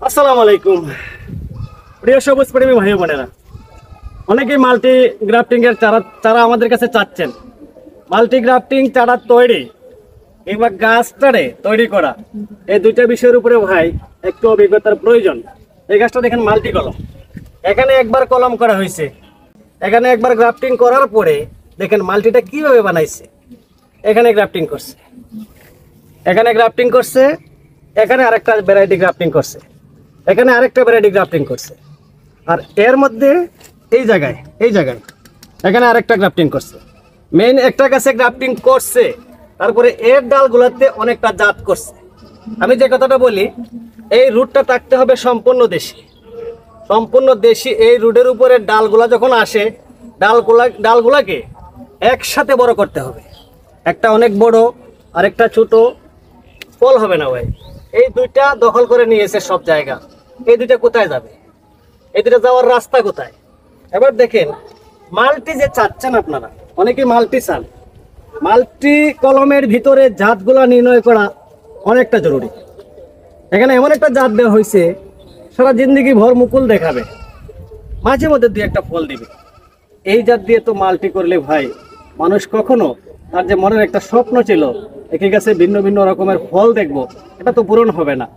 আসসালামু আলাইকুম প্রিয় সবুজ প্রেমী ভাই বোনেরা, অনেকেই মাল্টি গ্রাফটিং এর চারা আমাদের কাছে চাচ্ছেন। মাল্টি গ্রাফটিং চারা তৈরি কিংবা গাছটারে তৈরি করা, এই দুইটা বিষয়ের উপরে ভাই একটু অভিজ্ঞতার প্রয়োজন। এই গাছটা দেখেন মাল্টি কলম, এখানে একবার কলম করা হয়েছে, এখানে একবার গ্রাফটিং করার পরে দেখেন মাল্টিটা কিভাবে বানাইছে। এখানে গ্রাফটিং করছে, এখানে গ্রাফটিং করছে, এখানে আরেকটা ভ্যারাইটি গ্রাফটিং করছে, এখানে আরেকটা ভ্যারাইটি গ্রাফটিং করছে, আর এর মধ্যে এই জায়গায় এখানে আরেকটা গ্রাফটিং করছে। মেইন একটা গাছে গ্রাফটিং করছে, তারপরে এর ডালগুলোতে অনেকটা জাত করছে। আমি যে কথাটা বলি, এই রুটটা থাকতে হবে সম্পূর্ণ দেশি। এই রুটের উপরে ডালগুলা যখন আসে, ডালগুলাকে একসাথে বড় করতে হবে। একটা অনেক বড়, আরেকটা ছোট, ফল হবে না ভাই। এই দুইটা দখল করে নিয়েছে সব জায়গা। এই দুইটা কোথায় যাবে? এই দুইটা যাওয়ার রাস্তা কোথায়? এবার দেখেন, মাল্টি যে চাচ্ছেন আপনারা, অনেকে মাল্টি চান। মাল্টি কলমের ভিতরে জাতগুলা নির্ণয় করা অনেকটা জরুরি। এখানে এমন একটা জাত দেওয়া হয়েছে, সারা জিন্দগি ভর মুকুল দেখাবে, মাঝে মধ্যে দুই একটা ফল দিবে। এই জাত দিয়ে তো মাল্টি করলে ভাই, মানুষ কখনো তার যে মনের একটা স্বপ্ন ছিল একই গাছে ভিন্ন ভিন্ন রকমের ফল দেখবো, এটা তো পূরণ হবে না।